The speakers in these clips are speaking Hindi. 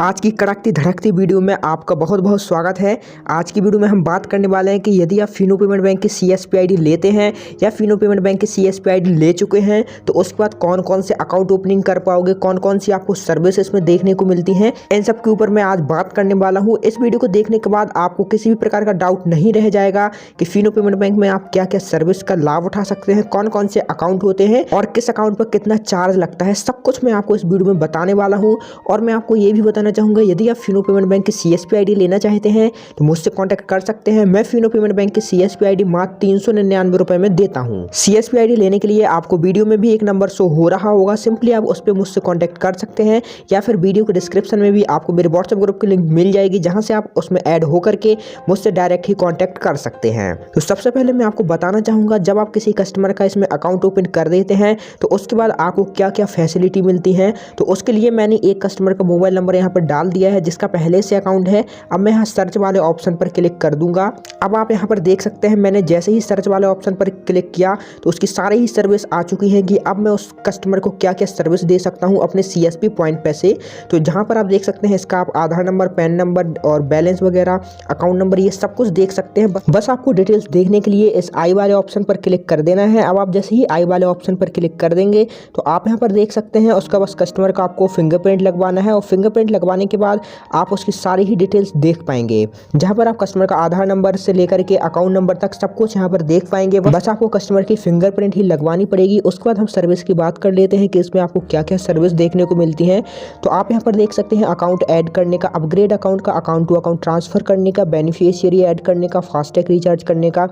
आज की कड़कती धड़कती वीडियो में आपका बहुत बहुत स्वागत है। आज की वीडियो में हम बात करने वाले हैं कि यदि आप फिनो पेमेंट बैंक की CSP ID लेते हैं या फिनो पेमेंट बैंक की CSP ID ले चुके हैं तो उसके बाद कौन कौन से अकाउंट ओपनिंग कर पाओगे, कौन कौन सी आपको सर्विस इसमें देखने को मिलती हैं, इन सब के ऊपर मैं आज बात करने वाला हूँ। इस वीडियो को देखने के बाद आपको किसी भी प्रकार का डाउट नहीं रह जाएगा कि फिनो पेमेंट बैंक में आप क्या क्या सर्विस का लाभ उठा सकते हैं, कौन कौन से अकाउंट होते हैं और किस अकाउंट पर कितना चार्ज लगता है। सब कुछ मैं आपको इस वीडियो में बताने वाला हूँ। और मैं आपको ये भी बताना चाहूँगा, यदि आप फिनो पेमेंट बैंक की CSP ID लेना चाहते हैं तो मुझसे कॉन्टैक्ट कर सकते हैं। मैं फिनो पेमेंट बैंक की CSP ID मात्र 399 रुपए में देता हूँ। CSP ID लेने के लिए आपको वीडियो में भी एक नंबर शो हो रहा होगा, सिंपली आप उस पर मुझसे कॉन्टैक्ट कर सकते हैं या फिर वीडियो के डिस्क्रिप्शन में भी आपको मेरे व्हाट्सएप ग्रुप की लिंक मिल जाएगी, जहाँ से आप उसमें ऐड होकर के मुझसे डायरेक्ट ही कॉन्टैक्ट कर सकते हैं। तो सबसे पहले मैं आपको बताना चाहूँगा, जब आप किसी कस्टमर का इसमें अकाउंट ओपन कर देते हैं तो उसके बाद आपको क्या क्या फैसिलिटी मिलती है। तो उसके लिए मैंने एक कस्टमर का मोबाइल नंबर यहाँ पर डाल दिया है जिसका पहले से अकाउंट है। अब मैं यहाँ सर्च वाले ऑप्शन पर क्लिक कर दूंगा। अब आप यहाँ पर देख सकते हैं, मैंने जैसे ही सर्च वाले ऑप्शन पर क्लिक किया तो उसकी सारी ही सर्विस आ चुकी है कि अब मैं उस कस्टमर को क्या क्या सर्विस दे सकता हूँ अपने CSP पॉइंट पे से। तो जहाँ पर आप देख सकते हैं, इसका आप आधार नंबर, पैन नंबर और बैलेंस वगैरह, अकाउंट नंबर, ये सब कुछ देख सकते हैं। बस आपको डिटेल्स देखने के लिए इस आई वाले ऑप्शन पर क्लिक कर देना है। अब आप जैसे ही आई वाले ऑप्शन पर क्लिक कर देंगे तो आप यहाँ पर देख सकते हैं, उसका बस कस्टमर का आपको फिंगरप्रिंट लगवाना है और फिंगरप्रिंट लगवाने के बाद आप उसकी सारी ही डिटेल्स देख पाएंगे, जहां पर आप कस्टमर का आधार नंबर से लेकर के अकाउंट नंबर तक सब कुछ यहां पर देख पाएंगे। बस आपको कस्टमर की फिंगरप्रिंट ही लगवानी पड़ेगी। उसके बाद हम सर्विस की बात कर लेते हैं कि इसमें आपको क्या क्या सर्विस देखने को मिलती है। तो आप यहाँ पर देख सकते हैं, अकाउंट ऐड करने का, अपग्रेड अकाउंट का, अकाउंट टू अकाउंट ट्रांसफर करने का, बेनिफिशियरी ऐड करने का, फास्टैग रिचार्ज करने का,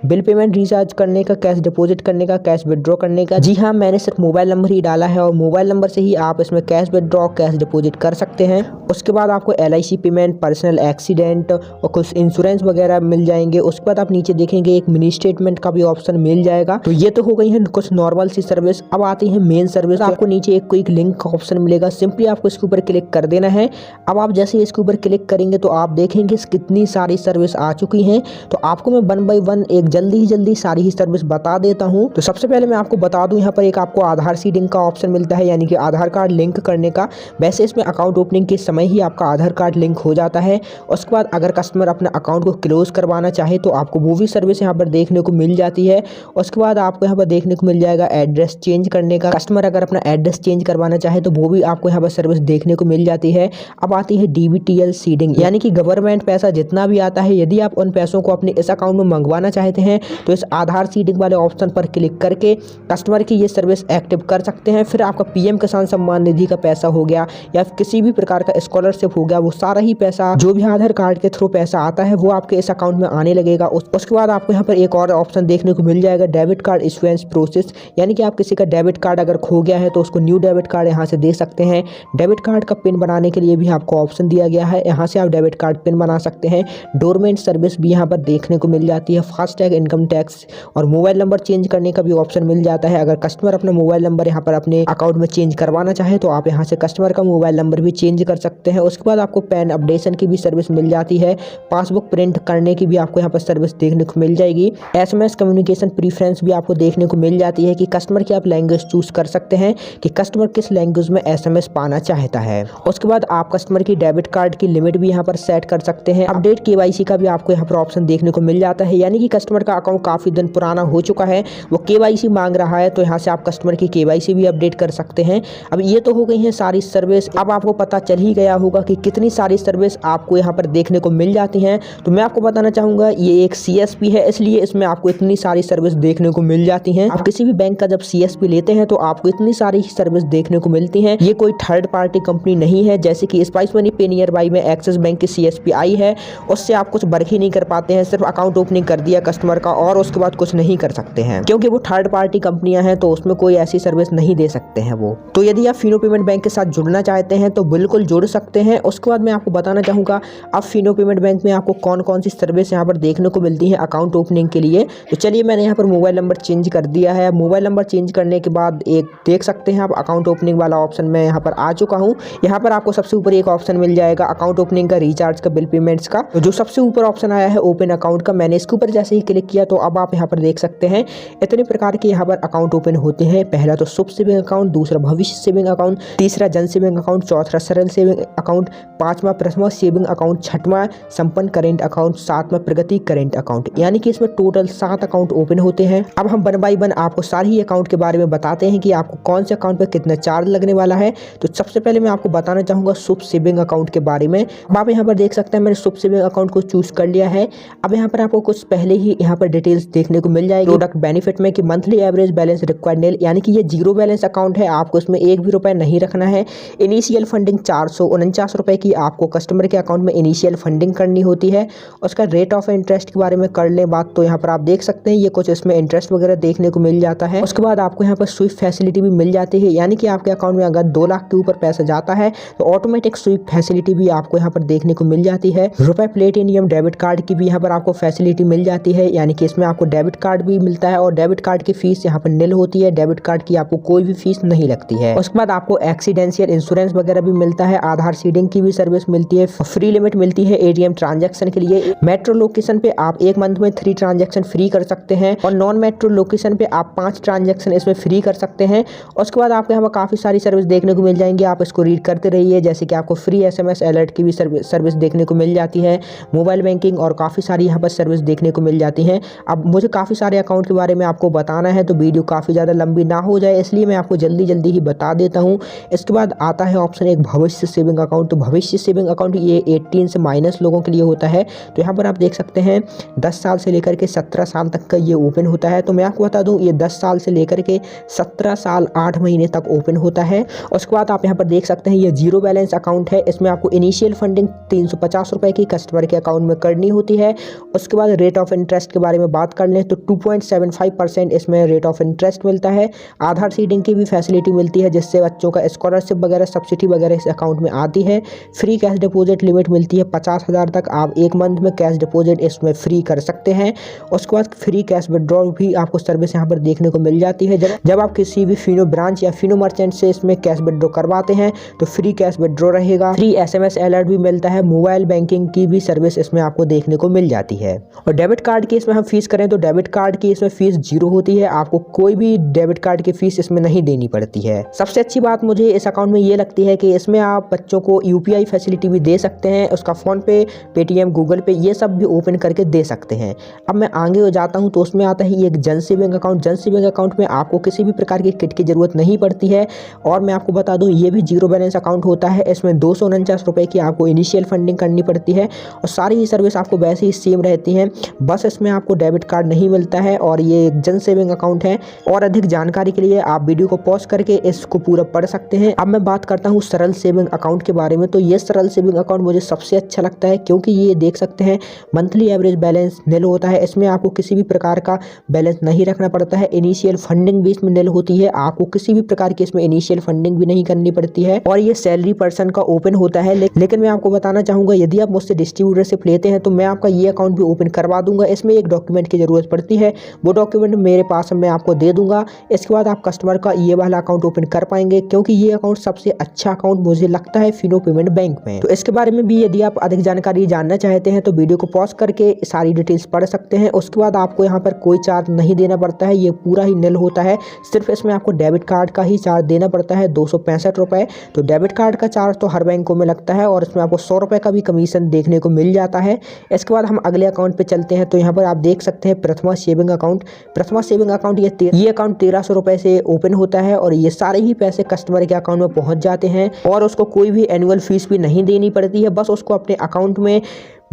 बिल पेमेंट रिचार्ज करने का, कैश डिपॉजिट करने का, कैश विड्रॉ करने का। जी हाँ, मैंने सिर्फ मोबाइल नंबर ही डाला है और मोबाइल नंबर से ही आप इसमें कैश विड्रॉ, कैश डिपॉजिट कर सकते हैं। उसके बाद आपको LIC पेमेंट, पर्सनल एक्सीडेंट और कुछ इंश्योरेंस वगैरह मिल जाएंगे। उसके बाद आप नीचे देखेंगे एक मिनी स्टेटमेंट का भी ऑप्शन मिल जाएगा। तो ये तो हो गई है कुछ नॉर्मल सी सर्विस। अब आती है मेन सर्विस। आपको नीचे एक क्विक लिंक का ऑप्शन मिलेगा, सिंपली आपको इसके ऊपर क्लिक कर देना है। अब आप जैसे इसके ऊपर क्लिक करेंगे तो आप देखेंगे कितनी सारी सर्विस आ चुकी हैं। तो आपको मैं 1 बाय 1 एक जल्दी सारी ही सर्विस बता देता हूँ। तो सबसे पहले मैं आपको बता दूं, यहाँ पर एक आपको आधार सीडिंग का ऑप्शन मिलता है, यानी कि आधार कार्ड लिंक करने का। वैसे इसमें अकाउंट ओपनिंग के समय ही आपका आधार कार्ड लिंक हो जाता है। उसके बाद अगर कस्टमर अपने अकाउंट को क्लोज करवाना चाहे तो आपको वो भी सर्विस यहाँ पर देखने को मिल जाती है। उसके बाद आपको यहाँ पर देखने को मिल जाएगा एड्रेस चेंज करने का। कस्टमर अगर अपना एड्रेस चेंज करवाना चाहे तो वो भी आपको यहाँ पर सर्विस देखने को मिल जाती है। अब आती है DBTL सीडिंग, यानी कि गवर्नमेंट पैसा जितना भी आता है, यदि आप उन पैसों को अपने इस अकाउंट में मंगवाना चाहते हैं तो इस आधार सीडिंग वाले ऑप्शन पर क्लिक करके कस्टमर की ये सर्विस एक्टिव कर सकते हैं। फिर आपका PM किसान सम्मान निधि का पैसा हो गया या किसी भी प्रकार का स्कॉलरशिप हो गया, वो सारा ही पैसा जो भी आधार कार्ड के थ्रू पैसा आता है वो आपके इस अकाउंट में आने लगेगा। उसके बाद आपको यहाँ पर एक और ऑप्शन देखने को मिल जाएगा, डेबिट कार्ड इशुएंस प्रोसेस, यानी कि आप किसी का डेबिट कार्ड अगर खो गया है तो उसको न्यू डेबिट कार्ड यहाँ से दे सकते हैं। डेबिट कार्ड का पिन बनाने के लिए भी आपको ऑप्शन दिया गया है, यहाँ से आप डेबिट कार्ड पिन बना सकते हैं। डोरमेंट सर्विस भी यहाँ पर देखने को मिल जाती है। फास्टैग, इनकम टैक्स और मोबाइल नंबर चेंज करने का भी ऑप्शन मिल जाता है। अगर कस्टमर अपना मोबाइल नंबर यहाँ पर अपने अकाउंट में चेंज करवाना चाहे तो आप यहाँ से कस्टमर का मोबाइल नंबर भी चेंज कर सकते हैं। उसके बाद आपको पैन अपडेशन की भी सर्विस मिल जाती है। पासबुक प्रिंट करने की भी आपको यहाँ पर सर्विस देखने को मिल जाएगी। SMS कम्युनिकेशन प्रीफरेंस भी आपको देखने को मिल जाती है कि कस्टमर की आप लैंग्वेज चूज कर सकते हैं कि कस्टमर किस लैंग्वेज में SMS पाना चाहता है। उसके बाद आप कस्टमर की डेबिट कार्ड की लिमिट भी यहाँ पर सेट कर सकते हैं। अपडेट KYC का भी आपको यहाँ पर ऑप्शन देखने को मिल जाता है, यानी कि कस्टमर का अकाउंट काफी दिन पुराना हो चुका है, वो KYC मांग रहा है, तो यहाँ से आप कस्टमर की KYC भी अपडेट कर सकते हैं। अब ये तो हो गई है सारी सर्विस। अब आपको पता चल ही गया होगा कि कितनी सारी सर्विस आपको यहाँ पर देखने को मिल जाती हैं। तो मैं आपको बताना चाहूँगा, ये एक CSP है, इसलिए इसमें आपको इतनी सारी सर्विस देखने को मिल जाती हैं। आप किसी भी बैंक का जब CSP लेते हैं तो आपको इतनी सारी सर्विस देखने को मिलती हैं। ये कोई थर्ड पार्टी कंपनी नहीं है, जैसे कि स्पाइस मनी पे नियर बाई में एक्सिस बैंक की CSP आई है, उससे आप कुछ वर्क ही नहीं कर पाते हैं। सिर्फ अकाउंट ओपनिंग कर दिया कस्टमर का और उसके बाद कुछ नहीं कर सकते हैं, क्योंकि वो थर्ड पार्टी कंपनियां हैं, तो उसमें कोई ऐसी सर्विस नहीं दे सकते हैं वो। तो यदि आप फिनो पेमेंट बैंक के साथ जुड़ना चाहते हैं तो बिल्कुल जुड़ सकते हैं। उसके बाद मैं आपको बताना चाहूँगा, अब फिनो पेमेंट बैंक में आपको कौन कौन सी सर्विस यहाँ पर देखने को मिलती है अकाउंट ओपनिंग के लिए। तो चलिए, मैंने यहाँ पर मोबाइल नंबर चेंज कर दिया है। मोबाइल नंबर चेंज करने के बाद एक देख सकते हैं आप अकाउंट ओपनिंग वाला ऑप्शन में यहाँ पर आ चुका हूँ। यहाँ पर आपको सबसे ऊपर एक ऑप्शन मिल जाएगा अकाउंट ओपनिंग का, रिचार्ज का, बिल पेमेंट्स का। तो जो सबसे ऊपर ऑप्शन आया है ओपन अकाउंट का, मैंने इसके ऊपर जैसे ही क्लिक किया तो अब आप यहाँ पर देख सकते हैं इतने प्रकार के यहाँ पर अकाउंट ओपन होते हैं। पहला तो शुभ सेविंग अकाउंट, दूसरा भविष्य सेविंग अकाउंट, तीसरा जन सेविंग अकाउंट, चौथा सरल सेविंग अकाउंट, 5वां प्रथमा सेविंग अकाउंट, 6वां संपन्न करेंट अकाउंट, 7वां प्रगति करेंट अकाउंट। यानी कि इसमें टोटल 7 अकाउंट ओपन होते हैं। अब हम 1 बाय 1 आपको सारे ही अकाउंट के बारे में बताते हैं कि आपको कौन से अकाउंट पर कितना चार्ज लगने वाला है। तो सबसे पहले मैं आपको बताना चाहूँगा शुभ सेविंग अकाउंट के बारे में। अब आप यहाँ पर देख सकते हैं मैंने शुभ सेविंग अकाउंट को चूज कर लिया है। अब यहाँ पर आपको कुछ पहले ही यहाँ पर डिटेल्स देखने को मिल जाएगी प्रोडक्ट बेनिफिट में कि मंथली एवरेज बैलेंस रिक्वायर्ड निल, यानी कि ये जीरो बैलेंस अकाउंट है, आपको इसमें 1 भी रुपए नहीं रखना है। इनिशियल फंडिंग 449 रुपए की आपको कस्टमर के अकाउंट में इनिशियल फंडिंग करनी होती है। उसका रेट ऑफ इंटरेस्ट के बारे में कर ले बात, तो यहाँ पर आप देख सकते हैं ये कुछ इसमें इंटरेस्ट वगैरह देखने को मिल जाता है। उसके बाद आपको यहाँ पर स्वीप फैसिलिटी भी मिल जाती है, यानी कि आपके अकाउंट में अगर 2 लाख के ऊपर पैसा जाता है तो ऑटोमेटिक स्वीप फैसिलिटी भी आपको यहाँ पर देखने को मिल जाती है। रुपए प्लेटिनियम डेबिट कार्ड की भी यहाँ पर आपको फैसिलिटी मिल जाती है, यानी कि इसमें आपको डेबिट कार्ड भी मिलता है और डेबिट कार्ड की फीस यहाँ पर निल होती है। डेबिट कार्ड की आपको कोई भी फीस नहीं लगती है। उसके बाद आपको एक्सीडेंशियल इंश्योरेंस वगैरह भी मिलता है, आधार सीडिंग की भी सर्विस मिलती है, फ्री लिमिट मिलती है एटीएम ट्रांजैक्शन के लिए। मेट्रो लोकेशन पे आप 1 मंथ में 3 ट्रांजैक्शन फ्री कर सकते हैं और नॉन मेट्रो लोकेशन पे आप 5 ट्रांजैक्शन इसमें फ्री कर सकते हैं। उसके बाद आपको यहाँ पर काफी सारी सर्विस देखने को मिल जाएंगी, आप इसको रीड करते रहिए। जैसे कि आपको फ्री SMS अलर्ट की भी सर्विस देखने को मिल जाती है, मोबाइल बैंकिंग और काफी सारी यहाँ पर सर्विस देखने को मिल जाती है। अब मुझे काफी सारे अकाउंट के बारे में आपको बताना है तो वीडियो काफी ज्यादा लंबी ना हो जाए, इसलिए मैं आपको जल्दी जल्दी ही बता देता हूँ। इसके बाद आता है ऑप्शन एक भविष्य सेविंग अकाउंट। तो भविष्य सेविंग अकाउंट ये 18 से माइनस लोगों के लिए होता है। तो यहाँ पर आप देख सकते हैं 10 साल से लेकर के 17 साल तक का ये ओपन होता है। तो मैं आपको बता दूं ये 10 साल से लेकर के 17 साल 8 महीने तक ओपन होता है। उसके बाद आप यहाँ पर देख सकते हैं ये जीरो बैलेंस अकाउंट है, इसमें आपको इनिशियल फंडिंग 350 रुपए की कस्टमर के अकाउंट में करनी होती है। उसके बाद रेट ऑफ इंटरेस्ट के बारे में बात कर लें तो 2.75% इसमें रेट ऑफ इंटरेस्ट मिलता है। आधार सीडिंग की भी फैसिलिटी मिलती है, जिससे बच्चों का स्कॉलरशिप वगैरह सब्सिडी वगैरह इस अकाउंट में आती है। फ्री कैश डिपॉजिट लिमिट मिलती है 50,000 तक, आप 1 मंथ में कैश डिपॉजिट इसमें फ्री कर सकते हैं। उसके बाद फ्री कैश विड्रॉल भी आपको सर्विस यहाँ पर देखने को मिल जाती है। जब आप किसी भी फिनो ब्रांच या फिनो मर्चेंट से इसमें कैश विड्रॉ करवाते हैं तो फ्री कैश विड्रॉ रहेगा। फ्री SMS अलर्ट भी मिलता है, मोबाइल बैंकिंग की भी सर्विस इसमें आपको देखने को मिल जाती है। और डेबिट कार्ड की इसमें हम फीस करें तो डेबिट कार्ड की इसमें फीस 0 होती है, आपको कोई भी डेबिट कार्ड की फीस इसमें नहीं देनी पड़ती है। सबसे अच्छी बात मुझे इस अकाउंट में ये लगती है कि इसमें आप बच्चों को UPI फैसिलिटी भी दे सकते हैं, उसका फोन पे, पेटीएम, गूगल पे ये सब भी ओपन करके दे सकते हैं। अब मैं आगे हो जाता हूं तो उसमें आता है एक जन सेविंग अकाउंट। जन सेविंग अकाउंट में आपको किसी भी प्रकार की किट की जरूरत नहीं पड़ती है और मैं आपको बता दूं ये भी जीरो बैलेंस अकाउंट होता है। इसमें 249 रुपए की आपको इनिशियल फंडिंग करनी पड़ती है और सारी ही सर्विस आपको वैसे ही सेम रहती हैं, बस इसमें आपको डेबिट कार्ड नहीं मिलता है और ये एक जन सेविंग अकाउंट है। और अधिक जानकारी के लिए आप वीडियो को पॉज करके इसको पूरा पढ़ सकते हैं। अब मैं बात करता हूँ सरल सेविंग अकाउंट के बारे में। तो ये सरल सेविंग अकाउंट मुझे सबसे अच्छा लगता है क्योंकि ये देख सकते हैं मंथली एवरेज बैलेंस निल होता है, इसमें आपको किसी भी प्रकार का बैलेंस नहीं रखना पड़ता है। इनिशियल फंडिंग भी इसमें निल होती है, आपको किसी भी प्रकार की इसमें इनिशियल फंडिंग भी नहीं करनी पड़ती है और ये सैलरी पर्सन का ओपन होता है। लेकिन मैं आपको बताना चाहूंगा यदि आप मुझसे डिस्ट्रीब्यूटरशिप लेते हैं तो मैं आपका ये अकाउंट भी ओपन करवा दूंगा। इसमें एक डॉक्यूमेंट की जरूरत पड़ती है, वो डॉक्यूमेंट मेरे पास मैं आपको दे दूंगा। इसके बाद आप कस्टमर का ये वाला अकाउंट ओपन कर पाएंगे क्योंकि ये अकाउंट सबसे अच्छा अकाउंट मुझे लगता है फिनो पेमेंट बैंक में। तो इसके बारे में भी यदि आप अधिक जानकारी जानना चाहते हैं तो वीडियो को पॉज करके सारी डिटेल्स पढ़ सकते हैं। उसके बाद आपको यहाँ पर कोई चार्ज नहीं देना पड़ता है, ये पूरा ही निल होता है। सिर्फ इसमें आपको डेबिट कार्ड का ही चार्ज देना पड़ता है 265 रुपए। तो डेबिट कार्ड का चार्ज तो हर बैंकों में लगता है और इसमें आपको 100 रुपए का भी कमीशन देखने को मिल जाता है। इसके बाद हम अगले अकाउंट पे चलते हैं। तो यहाँ पर आप देख सकते हैं प्रथमा सेविंग अकाउंट। प्रथमा सेविंग अकाउंट ये अकाउंट 1300 रुपए से ओपन होता है और ये सारे ही पैसे कस्टमर के अकाउंट में पहुंच जाते हैं और उसको कोई भी एनुअल फीस भी नहीं देनी पड़ती है, बस उसको अपने अकाउंट में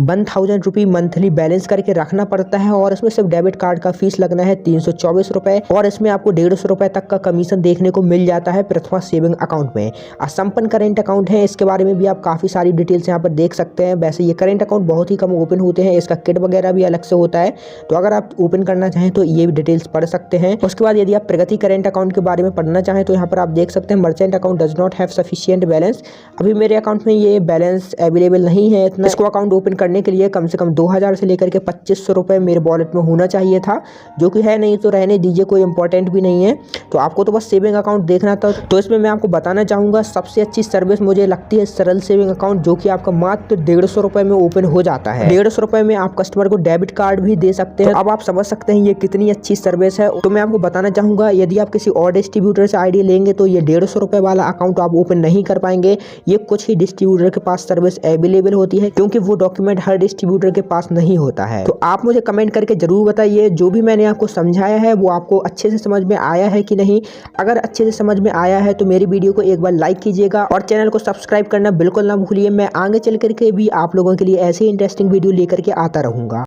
1000 रुपये मंथली बैलेंस करके रखना पड़ता है और इसमें सिर्फ डेबिट कार्ड का फीस लगना है 324 रुपये और इसमें आपको 150 रुपये तक का कमीशन देखने को मिल जाता है प्रथमा सेविंग अकाउंट में। संपन्न करेंट अकाउंट है, इसके बारे में भी आप काफ़ी सारी डिटेल्स यहाँ पर देख सकते हैं। वैसे ये करेंट अकाउंट बहुत ही कम ओपन होते हैं, इसका किट वगैरह भी अलग से होता है, तो अगर आप ओपन करना चाहें तो ये डिटेल्स पढ़ सकते हैं। उसके बाद यदि आप प्रगति करेंट अकाउंट के बारे में पढ़ना चाहें तो यहाँ पर आप देख सकते हैं merchant account does not have sufficient balance. अभी मेरे अकाउंट में ये बैलेंस अवेलेबल नहीं है, इसको अकाउंट ओपन करने के लिए कम से कम 2000 से लेकर के 2500 रुपये मेरे वॉलेट में होना चाहिए था, जो कि है नहीं, तो रहने दीजिए, कोई इंपॉर्टेंट भी नहीं है। तो आपको तो बस सेविंग अकाउंट देखना था। तो इसमें मैं आपको बताना चाहूँगा सबसे अच्छी सर्विस मुझे लगती है सरल सेविंग अकाउंट, जो कि आपका मात्र 150 रुपये में ओपन हो जाता है। 150 रुपये में आप कस्टमर को डेबिट कार्ड भी दे सकते हैं। तो अब आप समझ सकते हैं ये कितनी अच्छी सर्विस है। तो मैं आपको बताना चाहूँगा यदि आप किसी और डिस्ट्रीब्यूटर से आईडी लेंगे तो ये 150 रुपये वाला अकाउंट आप ओपन नहीं कर पाएंगे। ये कुछ ही डिस्ट्रीब्यूटर के पास सर्विस अवेलेबल होती है, क्योंकि वो डॉक्यूमेंट हर डिस्ट्रीब्यूटर के पास नहीं होता है। तो आप मुझे कमेंट करके जरूर बताइए जो भी मैंने आपको समझाया है वो आपको अच्छे से समझ में आया है कि नहीं। अगर अच्छे से समझ में आया है तो मेरी वीडियो को एक बार लाइक कीजिएगा और चैनल को सब्सक्राइब करना बिल्कुल ना भूलिए। मैं आगे चल करके भी आप लोगों के लिए ऐसे ही इंटरेस्टिंग वीडियो लेकर के आता रहूँगा।